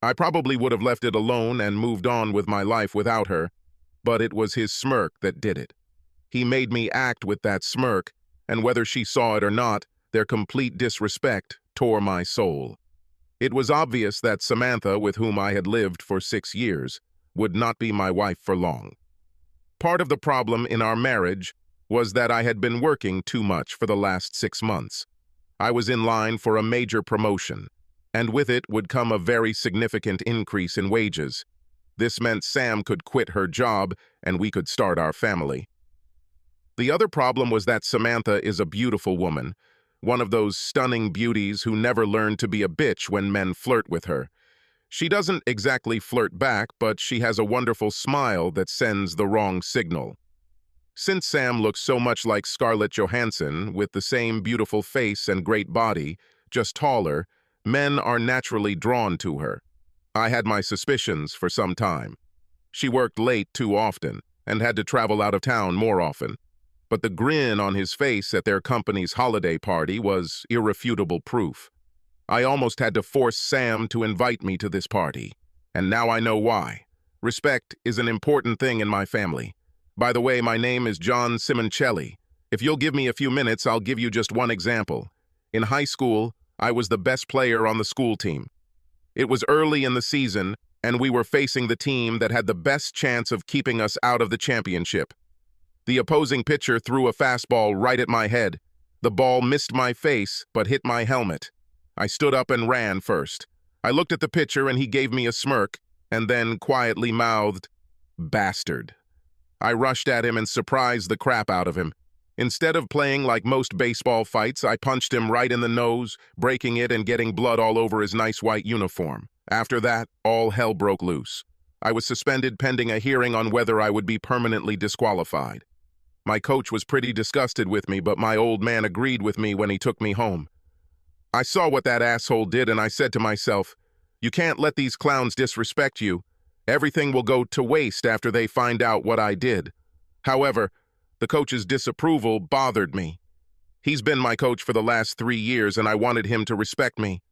I probably would have left it alone and moved on with my life without her, but it was his smirk that did it. He made me act with that smirk, and whether she saw it or not, their complete disrespect tore my soul. It was obvious that Samantha, with whom I had lived for 6 years, would not be my wife for long. Part of the problem in our marriage was that I had been working too much for the last 6 months. I was in line for a major promotion, and with it would come a very significant increase in wages. This meant Sam could quit her job and we could start our family. The other problem was that Samantha is a beautiful woman, one of those stunning beauties who never learn to be a bitch when men flirt with her. She doesn't exactly flirt back, but she has a wonderful smile that sends the wrong signal. Since Sam looks so much like Scarlett Johansson, with the same beautiful face and great body, just taller, men are naturally drawn to her. I had my suspicions for some time. She worked late too often and had to travel out of town more often. But the grin on his face at their company's holiday party was irrefutable proof. I almost had to force Sam to invite me to this party, and now I know why. Respect is an important thing in my family. By the way, my name is John Simoncelli. If you'll give me a few minutes, I'll give you just one example. In high school, I was the best player on the school team. It was early in the season, and we were facing the team that had the best chance of keeping us out of the championship. The opposing pitcher threw a fastball right at my head. The ball missed my face, but hit my helmet. I stood up and ran first. I looked at the pitcher and he gave me a smirk, and then quietly mouthed, "Bastard." I rushed at him and surprised the crap out of him. Instead of playing like most baseball fights, I punched him right in the nose, breaking it and getting blood all over his nice white uniform. After that, all hell broke loose. I was suspended pending a hearing on whether I would be permanently disqualified. My coach was pretty disgusted with me, but my old man agreed with me when he took me home. I saw what that asshole did and I said to myself, "You can't let these clowns disrespect you. Everything will go to waste after they find out what I did." However, the coach's disapproval bothered me. He's been my coach for the last 3 years and I wanted him to respect me.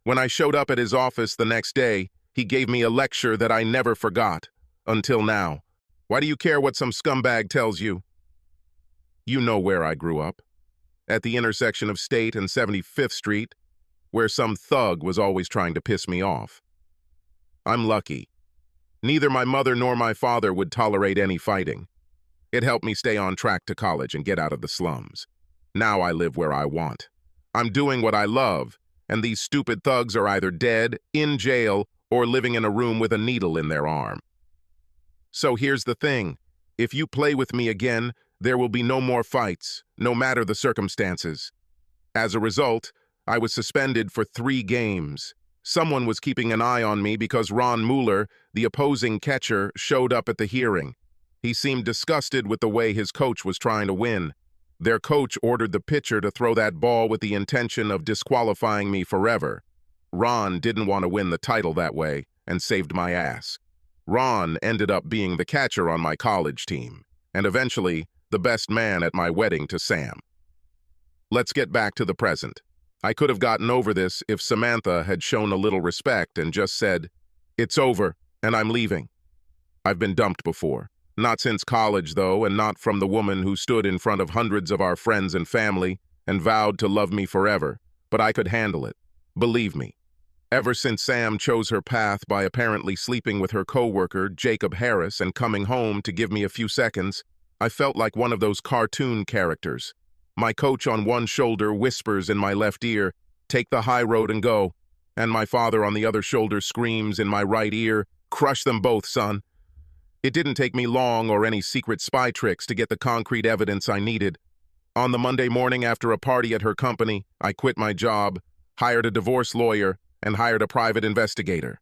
When I showed up at his office the next day, he gave me a lecture that I never forgot, until now. Why do you care what some scumbag tells you? You know where I grew up. At the intersection of State and 75th Street, where some thug was always trying to piss me off. I'm lucky. Neither my mother nor my father would tolerate any fighting. It helped me stay on track to college and get out of the slums. Now I live where I want. I'm doing what I love, and these stupid thugs are either dead, in jail, or living in a room with a needle in their arm. So here's the thing. If you play with me again, there will be no more fights, no matter the circumstances. As a result, I was suspended for 3 games. Someone was keeping an eye on me because Ron Mueller, the opposing catcher, showed up at the hearing. He seemed disgusted with the way his coach was trying to win. Their coach ordered the pitcher to throw that ball with the intention of disqualifying me forever. Ron didn't want to win the title that way and saved my ass. Ron ended up being the catcher on my college team, and eventually the best man at my wedding to Sam. Let's get back to the present. I could have gotten over this if Samantha had shown a little respect and just said, "It's over, and I'm leaving." I've been dumped before. Not since college, though, and not from the woman who stood in front of hundreds of our friends and family and vowed to love me forever. But I could handle it. Believe me. Ever since Sam chose her path by apparently sleeping with her coworker, Jacob Harris, and coming home to give me a few seconds, I felt like one of those cartoon characters. My coach on one shoulder whispers in my left ear, "Take the high road and go," and my father on the other shoulder screams in my right ear, "Crush them both, son." It didn't take me long or any secret spy tricks to get the concrete evidence I needed. On the Monday morning after a party at her company, I quit my job, hired a divorce lawyer, and hired a private investigator.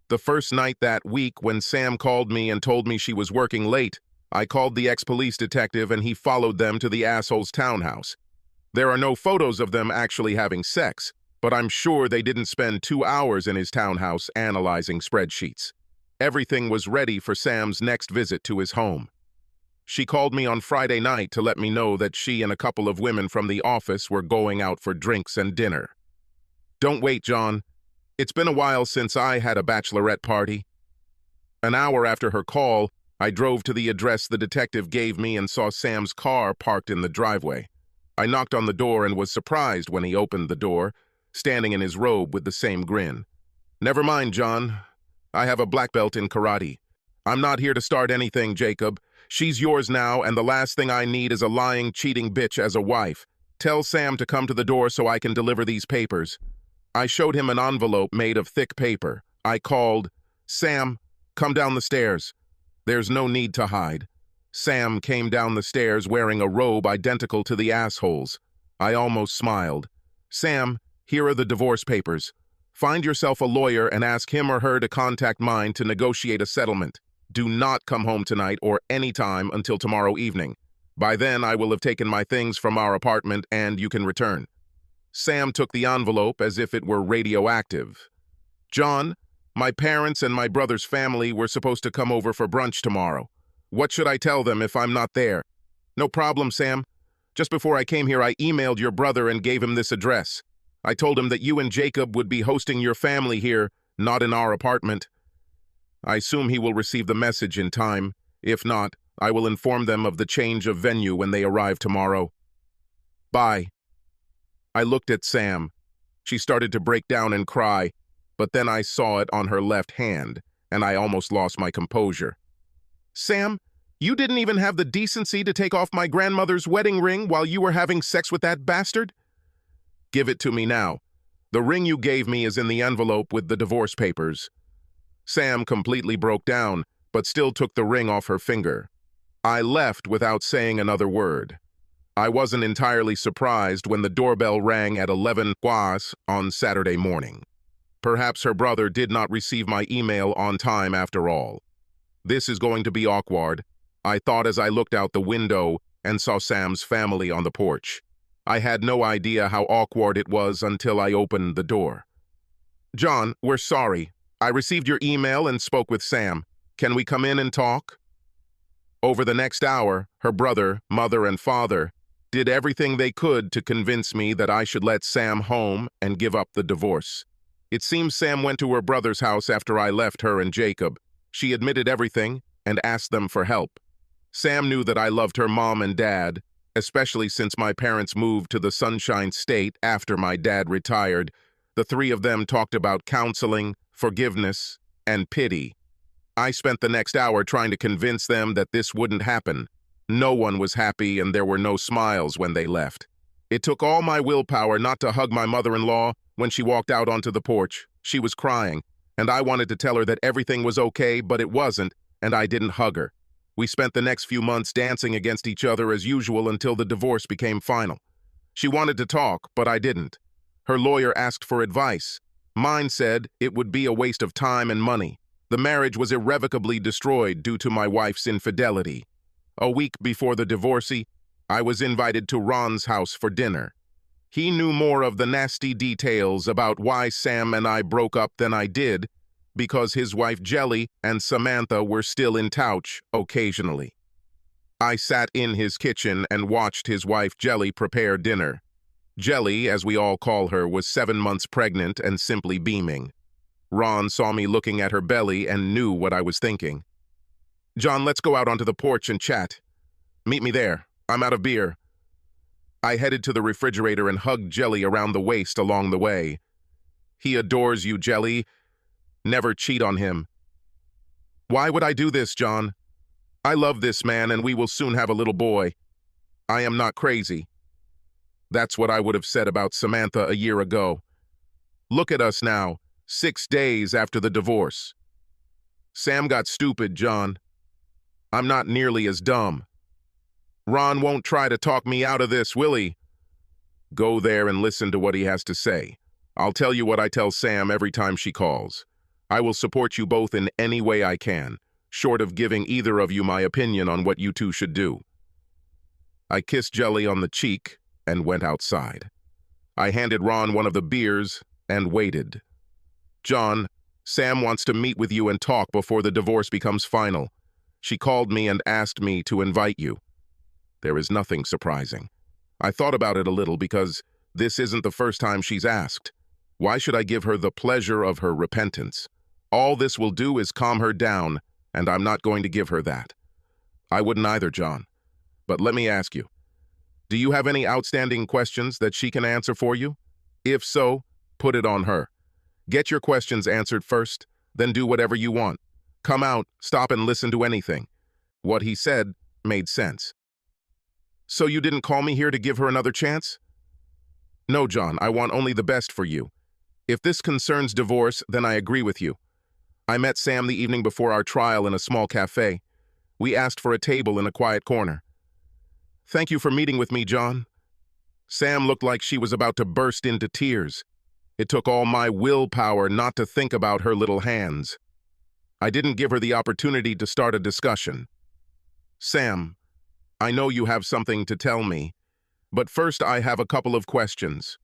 The first night that week when Sam called me and told me she was working late, I called the ex-police detective and he followed them to the asshole's townhouse. There are no photos of them actually having sex, but I'm sure they didn't spend 2 hours in his townhouse analyzing spreadsheets. Everything was ready for Sam's next visit to his home. She called me on Friday night to let me know that she and a couple of women from the office were going out for drinks and dinner. "Don't wait, John. It's been a while since I had a bachelorette party. An hour after her call, I drove to the address the detective gave me and saw Sam's car parked in the driveway. I knocked on the door and was surprised when he opened the door, standing in his robe with the same grin. "Never mind, John. I have a black belt in karate. I'm not here to start anything, Jacob. She's yours now, and the last thing I need is a lying, cheating bitch as a wife. Tell Sam to come to the door so I can deliver these papers." I showed him an envelope made of thick paper. I called, "Sam, come down the stairs." There's no need to hide. Sam came down the stairs wearing a robe identical to the asshole's. I almost smiled. "Sam, here are the divorce papers. Find yourself a lawyer and ask him or her to contact mine to negotiate a settlement. Do not come home tonight or any time until tomorrow evening. By then, I will have taken my things from our apartment and you can return." Sam took the envelope as if it were radioactive. "John, my parents and my brother's family were supposed to come over for brunch tomorrow. What should I tell them if I'm not there?" "No problem, Sam. Just before I came here, I emailed your brother and gave him this address. I told him that you and Jacob would be hosting your family here, not in our apartment. I assume he will receive the message in time. If not, I will inform them of the change of venue when they arrive tomorrow. Bye." I looked at Sam. She started to break down and cry, but then I saw it on her left hand, and I almost lost my composure. "Sam, you didn't even have the decency to take off my grandmother's wedding ring while you were having sex with that bastard?" "Give it to me now. The ring you gave me is in the envelope with the divorce papers." Sam completely broke down, but still took the ring off her finger. I left without saying another word. I wasn't entirely surprised when the doorbell rang at 11 on Saturday morning. Perhaps her brother did not receive my email on time after all. This is going to be awkward, I thought as I looked out the window and saw Sam's family on the porch. I had no idea how awkward it was until I opened the door. "John, we're sorry. I received your email and spoke with Sam. Can we come in and talk?" Over the next hour, her brother, mother, and father did everything they could to convince me that I should let Sam home and give up the divorce. It seems Sam went to her brother's house after I left her and Jacob. She admitted everything and asked them for help. Sam knew that I loved her mom and dad, especially since my parents moved to the Sunshine State after my dad retired. The three of them talked about counseling, forgiveness, and pity. I spent the next hour trying to convince them that this wouldn't happen. No one was happy and there were no smiles when they left. It took all my willpower not to hug my mother-in-law when she walked out onto the porch. She was crying, and I wanted to tell her that everything was okay, but it wasn't, and I didn't hug her. We spent the next few months dancing against each other as usual until the divorce became final. She wanted to talk, but I didn't. Her lawyer asked for advice. Mine said it would be a waste of time and money. The marriage was irrevocably destroyed due to my wife's infidelity. A week before the divorcee, I was invited to Ron's house for dinner. He knew more of the nasty details about why Sam and I broke up than I did, because his wife Jelly and Samantha were still in touch occasionally. I sat in his kitchen and watched his wife Jelly prepare dinner. Jelly, as we all call her, was 7 months pregnant and simply beaming. Ron saw me looking at her belly and knew what I was thinking. "John, let's go out onto the porch and chat. Meet me there. I'm out of beer." I headed to the refrigerator and hugged Jelly around the waist along the way. "He adores you, Jelly. Never cheat on him." "Why would I do this, John? I love this man and we will soon have a little boy. I am not crazy." That's what I would have said about Samantha a year ago. Look at us now, 6 days after the divorce. Sam got stupid, John. I'm not nearly as dumb. Ron won't try to talk me out of this, will he? Go there and listen to what he has to say. I'll tell you what I tell Sam every time she calls. I will support you both in any way I can, short of giving either of you my opinion on what you two should do. I kissed Jelly on the cheek and went outside. I handed Ron one of the beers and waited. "John, Sam wants to meet with you and talk before the divorce becomes final. She called me and asked me to invite you." There is nothing surprising. I thought about it a little because this isn't the first time she's asked. Why should I give her the pleasure of her repentance? All this will do is calm her down, and I'm not going to give her that. I wouldn't either, John. But let me ask you, do you have any outstanding questions that she can answer for you? If so, put it on her. Get your questions answered first, then do whatever you want. Come out, stop and listen to anything. What he said made sense. So you didn't call me here to give her another chance? No, John, I want only the best for you. If this concerns divorce, then I agree with you. I met Sam the evening before our trial in a small cafe. We asked for a table in a quiet corner. Thank you for meeting with me, John. Sam looked like she was about to burst into tears. It took all my willpower not to think about her little hands. I didn't give her the opportunity to start a discussion. Sam, I know you have something to tell me, but first I have a couple of questions.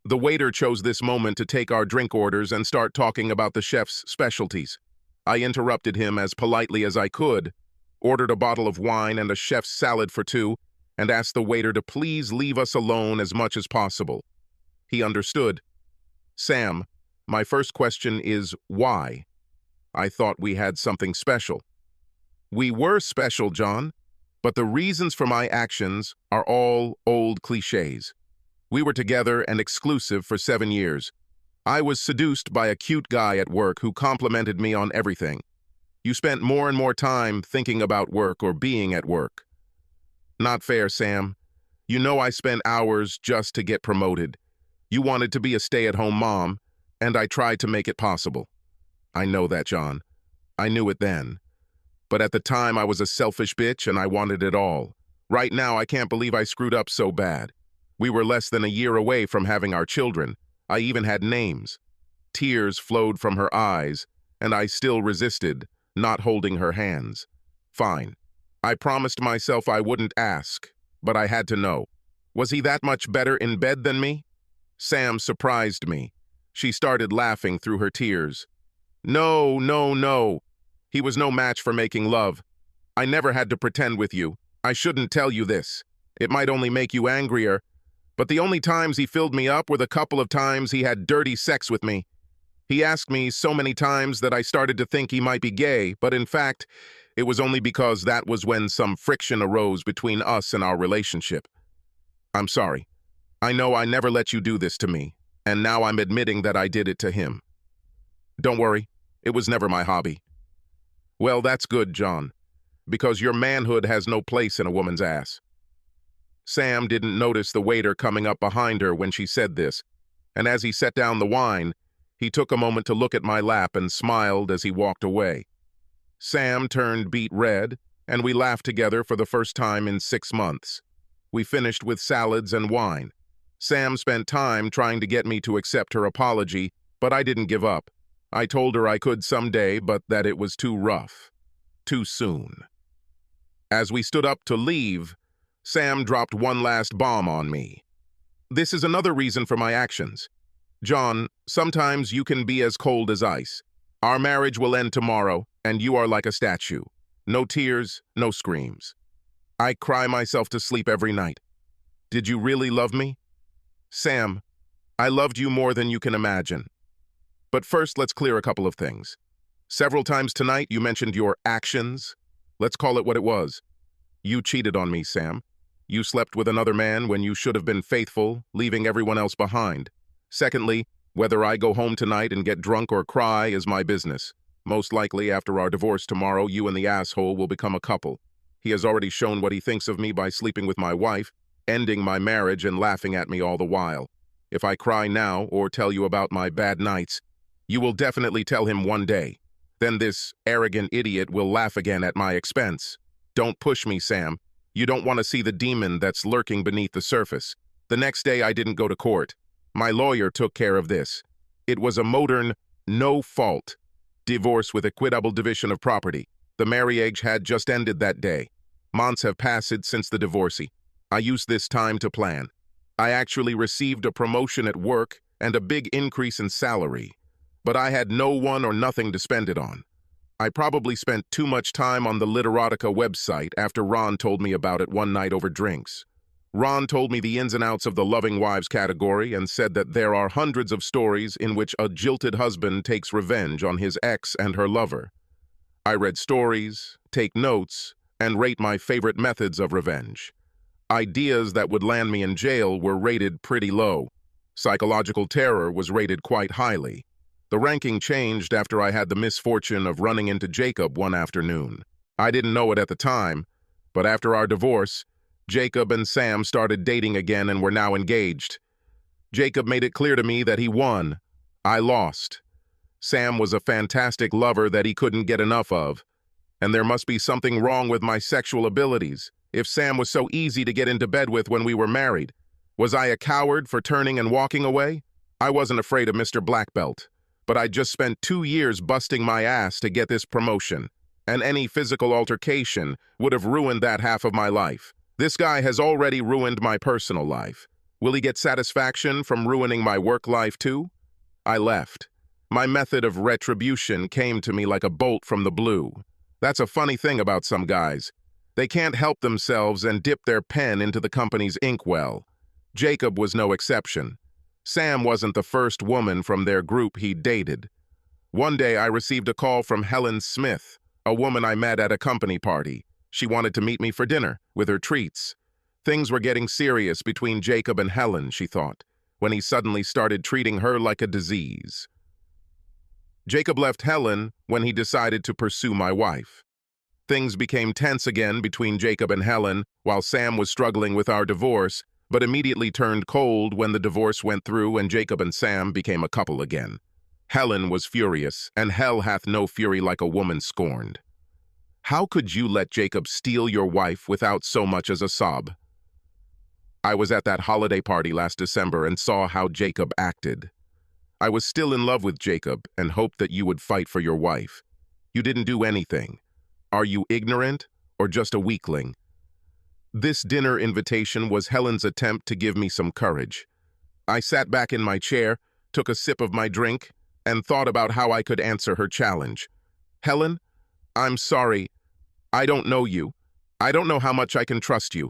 The waiter chose this moment to take our drink orders and start talking about the chef's specialties. I interrupted him as politely as I could, ordered a bottle of wine and a chef's salad for two, and asked the waiter to please leave us alone as much as possible. He understood. Sam, my first question is why? I thought we had something special. We were special, John, but the reasons for my actions are all old cliches. We were together and exclusive for 7 years. I was seduced by a cute guy at work who complimented me on everything. You spent more and more time thinking about work or being at work. Not fair, Sam. You know I spent hours just to get promoted. You wanted to be a stay-at-home mom, and I tried to make it possible. I know that, John. I knew it then. But at the time, I was a selfish bitch and I wanted it all. Right now, I can't believe I screwed up so bad. We were less than a year away from having our children. I even had names. Tears flowed from her eyes, and I still resisted, not holding her hands. Fine. I promised myself I wouldn't ask, but I had to know. Was he that much better in bed than me? Sam surprised me. She started laughing through her tears. No, no, no. He was no match for making love. I never had to pretend with you. I shouldn't tell you this. It might only make you angrier, but the only times he filled me up were the couple of times he had dirty sex with me. He asked me so many times that I started to think he might be gay, but in fact, it was only because that was when some friction arose between us and our relationship. I'm sorry. I know I never let you do this to me, and now I'm admitting that I did it to him. Don't worry, it was never my hobby. Well, that's good, John, because your manhood has no place in a woman's ass. Sam didn't notice the waiter coming up behind her when she said this, and as he set down the wine, he took a moment to look at my lap and smiled as he walked away. Sam turned beet red, and we laughed together for the first time in 6 months. We finished with salads and wine. Sam spent time trying to get me to accept her apology, but I didn't give up. I told her I could someday, but that it was too rough. Too soon. As we stood up to leave, Sam dropped one last bomb on me. This is another reason for my actions. John, sometimes you can be as cold as ice. Our marriage will end tomorrow, and you are like a statue. No tears, no screams. I cry myself to sleep every night. Did you really love me? Sam, I loved you more than you can imagine. But first, let's clear a couple of things. Several times tonight, you mentioned your actions. Let's call it what it was. You cheated on me, Sam. You slept with another man when you should have been faithful, leaving everyone else behind. Secondly, whether I go home tonight and get drunk or cry is my business. Most likely, after our divorce tomorrow, you and the asshole will become a couple. He has already shown what he thinks of me by sleeping with my wife, ending my marriage and laughing at me all the while. If I cry now or tell you about my bad nights, you will definitely tell him one day. Then this arrogant idiot will laugh again at my expense. Don't push me, Sam. You don't want to see the demon that's lurking beneath the surface. The next day, I didn't go to court. My lawyer took care of this. It was a modern, no-fault divorce with equitable division of property. The marriage had just ended that day. Months have passed since the divorcee. I used this time to plan. I actually received a promotion at work and a big increase in salary. But I had no one or nothing to spend it on. I probably spent too much time on the Literotica website after Ron told me about it one night over drinks. Ron told me the ins and outs of the loving wives category and said that there are hundreds of stories in which a jilted husband takes revenge on his ex and her lover. I read stories, take notes, and rate my favorite methods of revenge. Ideas that would land me in jail were rated pretty low. Psychological terror was rated quite highly. The ranking changed after I had the misfortune of running into Jacob one afternoon. I didn't know it at the time, but after our divorce, Jacob and Sam started dating again and were now engaged. Jacob made it clear to me that he won. I lost. Sam was a fantastic lover that he couldn't get enough of. And there must be something wrong with my sexual abilities. If Sam was so easy to get into bed with when we were married, was I a coward for turning and walking away? I wasn't afraid of Mr. Black Belt, but I just spent 2 years busting my ass to get this promotion, and any physical altercation would have ruined that half of my life. This guy has already ruined my personal life. Will he get satisfaction from ruining my work life too? I left. My method of retribution came to me like a bolt from the blue. That's a funny thing about some guys. They can't help themselves and dip their pen into the company's inkwell. Jacob was no exception. Sam wasn't the first woman from their group he'd dated. One day I received a call from Helen Smith, a woman I met at a company party. She wanted to meet me for dinner, with her treats. Things were getting serious between Jacob and Helen, she thought, when he suddenly started treating her like a disease. Jacob left Helen when he decided to pursue my wife. Things became tense again between Jacob and Helen while Sam was struggling with our divorce, but immediately turned cold when the divorce went through and Jacob and Sam became a couple again. Helen was furious, and hell hath no fury like a woman scorned. How could you let Jacob steal your wife without so much as a sob? I was at that holiday party last December and saw how Jacob acted. I was still in love with Jacob and hoped that you would fight for your wife. You didn't do anything. Are you ignorant or just a weakling? This dinner invitation was Helen's attempt to give me some courage. I sat back in my chair, took a sip of my drink, and thought about how I could answer her challenge. Helen, I'm sorry. I don't know you. I don't know how much I can trust you.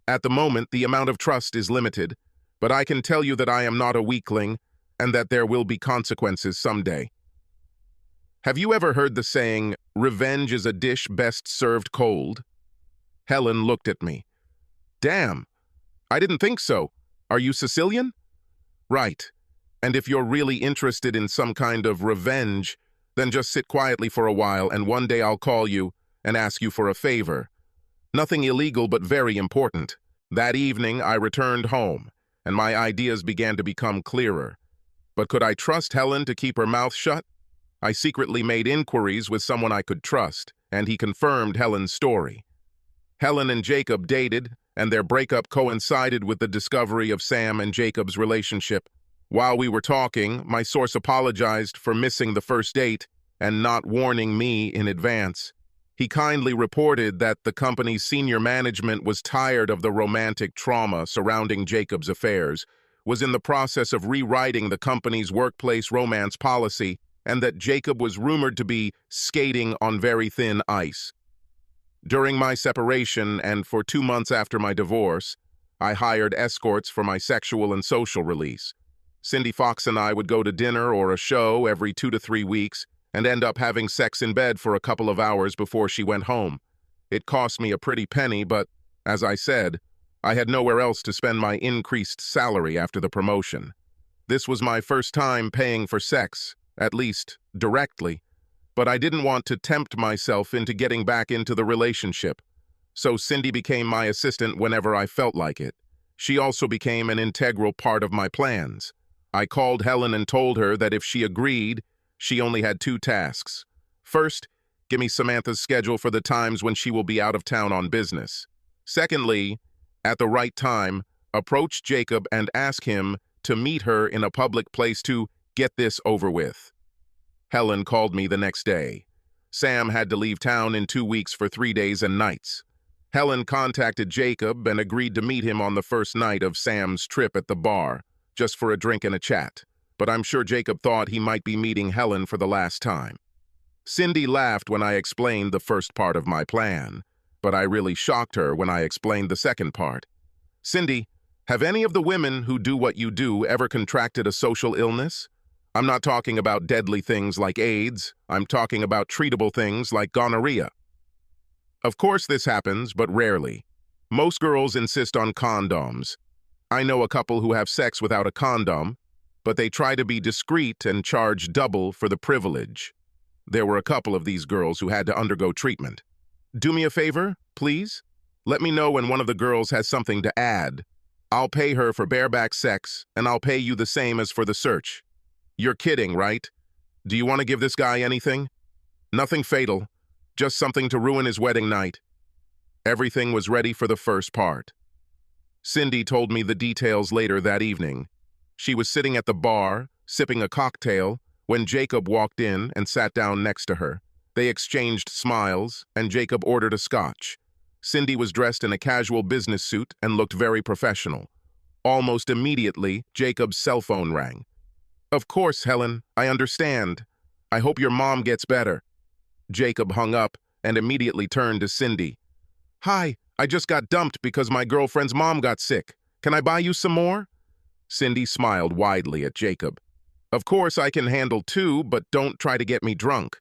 At the moment, the amount of trust is limited, but I can tell you that I am not a weakling and that there will be consequences someday. Have you ever heard the saying, revenge is a dish best served cold? Helen looked at me. Damn, I didn't think so. Are you Sicilian? Right. And if you're really interested in some kind of revenge, then just sit quietly for a while and one day I'll call you and ask you for a favor. Nothing illegal, but very important. That evening, I returned home, and my ideas began to become clearer. But could I trust Helen to keep her mouth shut? I secretly made inquiries with someone I could trust, and he confirmed Helen's story. Helen and Jacob dated, and their breakup coincided with the discovery of Sam and Jacob's relationship. While we were talking, my source apologized for missing the first date and not warning me in advance. He kindly reported that the company's senior management was tired of the romantic trauma surrounding Jacob's affairs, was in the process of rewriting the company's workplace romance policy, and that Jacob was rumored to be skating on very thin ice. During my separation and for 2 months after my divorce, I hired escorts for my sexual and social release. Cindy Fox and I would go to dinner or a show every 2 to 3 weeks, and end up having sex in bed for a couple of hours before she went home. It cost me a pretty penny, but, as I said, I had nowhere else to spend my increased salary after the promotion. This was my first time paying for sex, at least directly, but I didn't want to tempt myself into getting back into the relationship. So Cindy became my assistant whenever I felt like it. She also became an integral part of my plans. I called Helen and told her that if she agreed, she only had 2 tasks. First, give me Samantha's schedule for the times when she will be out of town on business. Secondly, at the right time, approach Jacob and ask him to meet her in a public place to get this over with. Helen called me the next day. Sam had to leave town in 2 weeks for 3 days and nights. Helen contacted Jacob and agreed to meet him on the first night of Sam's trip at the bar, just for a drink and a chat. But I'm sure Jacob thought he might be meeting Helen for the last time. Cindy laughed when I explained the first part of my plan, but I really shocked her when I explained the second part. Cindy, have any of the women who do what you do ever contracted a social illness? I'm not talking about deadly things like AIDS. I'm talking about treatable things like gonorrhea. Of course this happens, but rarely. Most girls insist on condoms. I know a couple who have sex without a condom, but they try to be discreet and charge double for the privilege. There were a couple of these girls who had to undergo treatment. Do me a favor, please? Let me know when one of the girls has something to add. I'll pay her for bareback sex, and I'll pay you the same as for the search. You're kidding, right? Do you want to give this guy anything? Nothing fatal, just something to ruin his wedding night. Everything was ready for the first part. Cindy told me the details later that evening. She was sitting at the bar, sipping a cocktail, when Jacob walked in and sat down next to her. They exchanged smiles, and Jacob ordered a scotch. Cindy was dressed in a casual business suit and looked very professional. Almost immediately, Jacob's cell phone rang. Of course, Helen, I understand. I hope your mom gets better. Jacob hung up and immediately turned to Cindy. Hi, I just got dumped because my girlfriend's mom got sick. Can I buy you some more? Cindy smiled widely at Jacob. Of course I can handle 2, but don't try to get me drunk.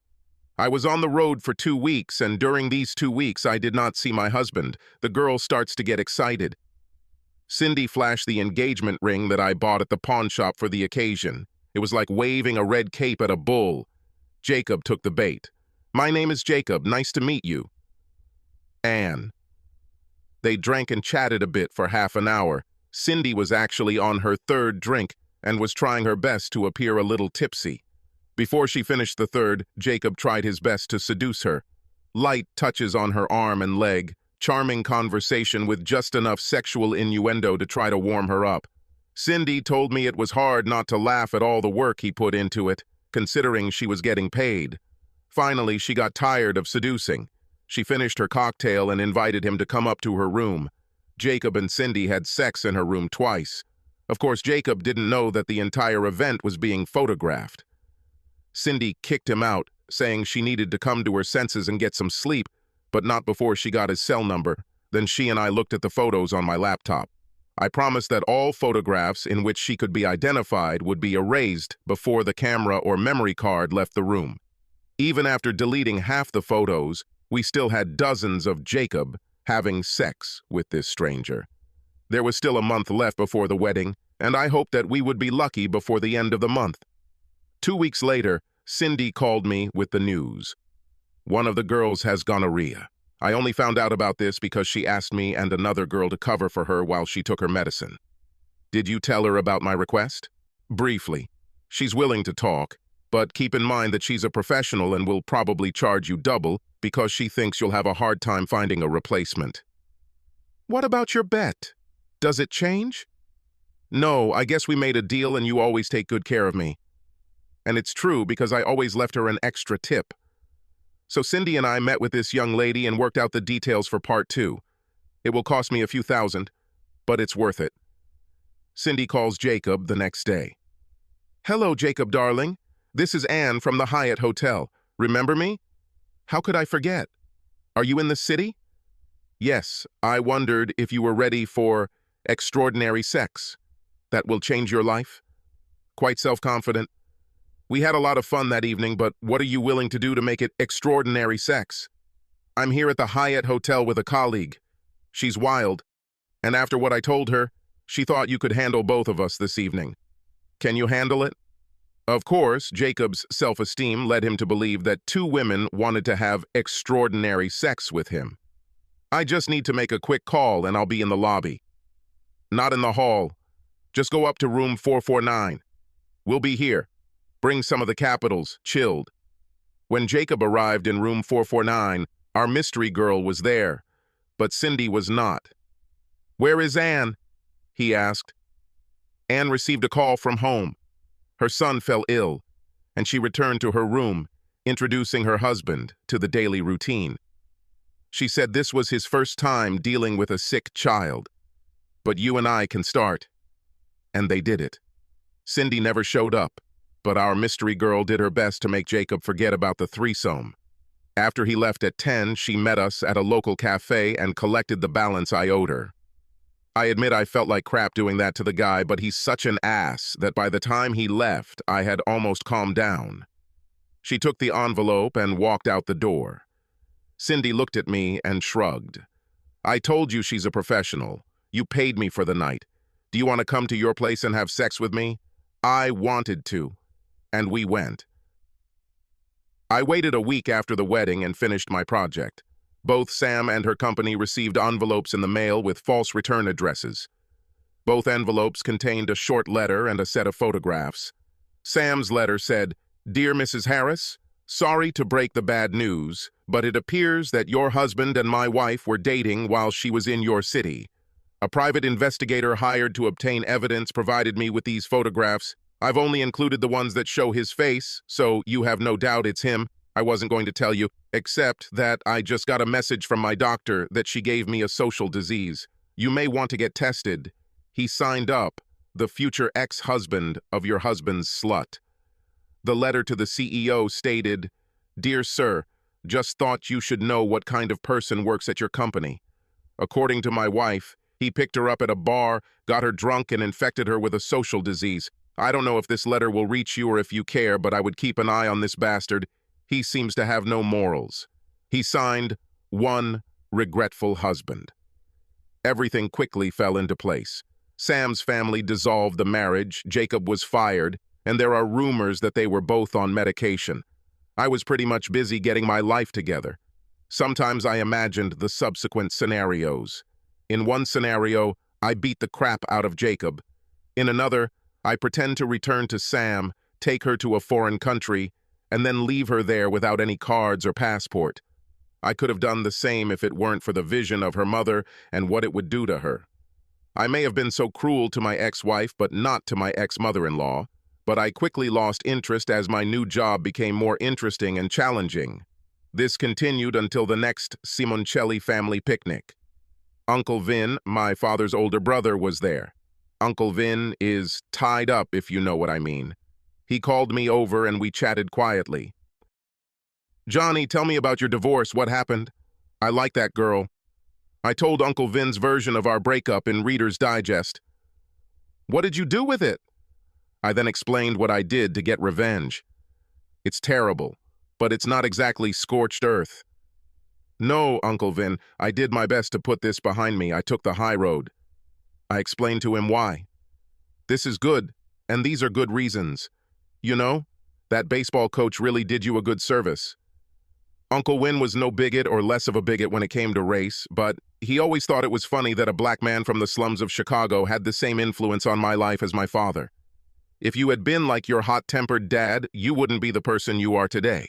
I was on the road for 2 weeks, and during these 2 weeks I did not see my husband. The girl starts to get excited. Cindy flashed the engagement ring that I bought at the pawn shop for the occasion. It was like waving a red cape at a bull. Jacob took the bait. My name is Jacob. Nice to meet you. Anne. They drank and chatted a bit for half an hour. Cindy was actually on her 3rd drink and was trying her best to appear a little tipsy. Before she finished the 3rd, Jacob tried his best to seduce her. Light touches on her arm and leg, charming conversation with just enough sexual innuendo to try to warm her up. Cindy told me it was hard not to laugh at all the work he put into it, considering she was getting paid. Finally, she got tired of seducing. She finished her cocktail and invited him to come up to her room. Jacob and Cindy had sex in her room twice. Of course, Jacob didn't know that the entire event was being photographed. Cindy kicked him out, saying she needed to come to her senses and get some sleep, but not before she got his cell number. Then she and I looked at the photos on my laptop. I promised that all photographs in which she could be identified would be erased before the camera or memory card left the room. Even after deleting half the photos, we still had dozens of Jacob having sex with this stranger. There was still a month left before the wedding, and I hoped that we would be lucky before the end of the month. 2 weeks later, Cindy called me with the news. One of the girls has gonorrhea. I only found out about this because she asked me and another girl to cover for her while she took her medicine. Did you tell her about my request? Briefly. She's willing to talk, but keep in mind that she's a professional and will probably charge you double because she thinks you'll have a hard time finding a replacement. What about your bet? Does it change? No, I guess we made a deal and you always take good care of me. And it's true because I always left her an extra tip. So Cindy and I met with this young lady and worked out the details for part 2. It will cost me a few thousand, but it's worth it. Cindy calls Jacob the next day. Hello, Jacob, darling. This is Anne from the Hyatt Hotel. Remember me? How could I forget? Are you in the city? Yes, I wondered if you were ready for extraordinary sex. That will change your life? Quite self-confident. We had a lot of fun that evening, but what are you willing to do to make it extraordinary sex? I'm here at the Hyatt Hotel with a colleague. She's wild, and after what I told her, she thought you could handle both of us this evening. Can you handle it? Of course, Jacob's self-esteem led him to believe that 2 women wanted to have extraordinary sex with him. I just need to make a quick call and I'll be in the lobby. Not in the hall. Just go up to room 449. We'll be here. Bring some of the capitals, chilled. When Jacob arrived in room 449, our mystery girl was there, but Cindy was not. Where is Anne? He asked. Anne received a call from home. Her son fell ill, and she returned to her room, introducing her husband to the daily routine. She said this was his first time dealing with a sick child. But you and I can start. And they did it. Cindy never showed up, but our mystery girl did her best to make Jacob forget about the threesome. After he left at 10, she met us at a local cafe and collected the balance I owed her. I admit I felt like crap doing that to the guy, but he's such an ass that by the time he left, I had almost calmed down. She took the envelope and walked out the door. Cindy looked at me and shrugged. I told you she's a professional. You paid me for the night. Do you want to come to your place and have sex with me? I wanted to, and we went. I waited a week after the wedding and finished my project. Both Sam and her company received envelopes in the mail with false return addresses. Both envelopes contained a short letter and a set of photographs. Sam's letter said, "Dear Mrs. Harris, sorry to break the bad news, but it appears that your husband and my wife were dating while she was in your city. A private investigator hired to obtain evidence provided me with these photographs. I've only included the ones that show his face, so you have no doubt it's him. I wasn't going to tell you, except that I just got a message from my doctor that she gave me a social disease. You may want to get tested. He signed up, the future ex-husband of your husband's slut." The letter to the CEO stated, "Dear sir, just thought you should know what kind of person works at your company. According to my wife, he picked her up at a bar, got her drunk, and infected her with a social disease. I don't know if this letter will reach you or if you care, but I would keep an eye on this bastard. He seems to have no morals." He signed, "One regretful husband." Everything quickly fell into place. Sam's family dissolved the marriage, Jacob was fired, and there are rumors that they were both on medication. I was pretty much busy getting my life together. Sometimes I imagined the subsequent scenarios. In one scenario, I beat the crap out of Jacob. In another, I pretend to return to Sam, take her to a foreign country, and then leave her there without any cards or passport. I could have done the same if it weren't for the vision of her mother and what it would do to her. I may have been so cruel to my ex-wife, but not to my ex-mother-in-law. But I quickly lost interest as my new job became more interesting and challenging. This continued until the next Simoncelli family picnic. Uncle Vin, my father's older brother, was there. Uncle Vin is tied up, if you know what I mean. He called me over and we chatted quietly. "Johnny, tell me about your divorce. What happened?" "I like that girl." I told Uncle Vin's version of our breakup in Reader's Digest. "What did you do with it?" I then explained what I did to get revenge. "It's terrible, but it's not exactly scorched earth." "No, Uncle Vin, I did my best to put this behind me. I took the high road." I explained to him why. "This is good, and these are good reasons. You know, that baseball coach really did you a good service." Uncle Win was no bigot or less of a bigot when it came to race, but he always thought it was funny that a black man from the slums of Chicago had the same influence on my life as my father. If you had been like your hot-tempered dad, you wouldn't be the person you are today.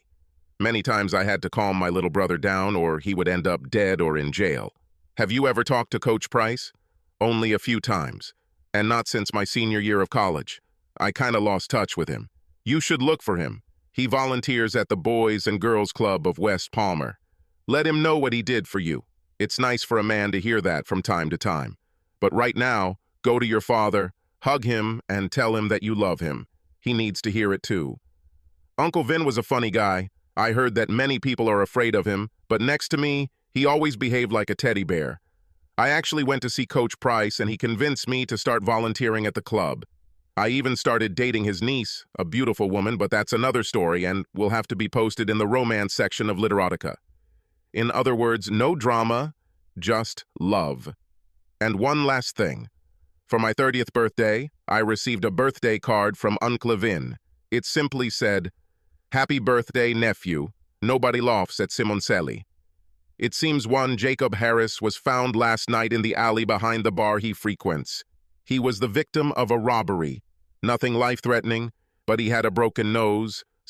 Many times I had to calm my little brother down or he would end up dead or in jail. Have you ever talked to Coach Price? Only a few times, and not since my senior year of college. I kinda lost touch with him. You should look for him. He volunteers at the Boys and Girls Club of West Palmer. Let him know what he did for you. It's nice for a man to hear that from time to time. But right now, go to your father, hug him, and tell him that you love him. He needs to hear it too. Uncle Vin was a funny guy. I heard that many people are afraid of him, but next to me, he always behaved like a teddy bear. I actually went to see Coach Price, and he convinced me to start volunteering at the club. I even started dating his niece, a beautiful woman, but that's another story and will have to be posted in the romance section of Literotica. In other words, no drama, just love. And one last thing. For my 30th birthday, I received a birthday card from Uncle Vin. It simply said, "Happy birthday, nephew. Nobody laughs at Simoncelli." It seems one Jacob Harris was found last night in the alley behind the bar he frequents. He was the victim of a robbery. Nothing life-threatening, but he had a broken nose,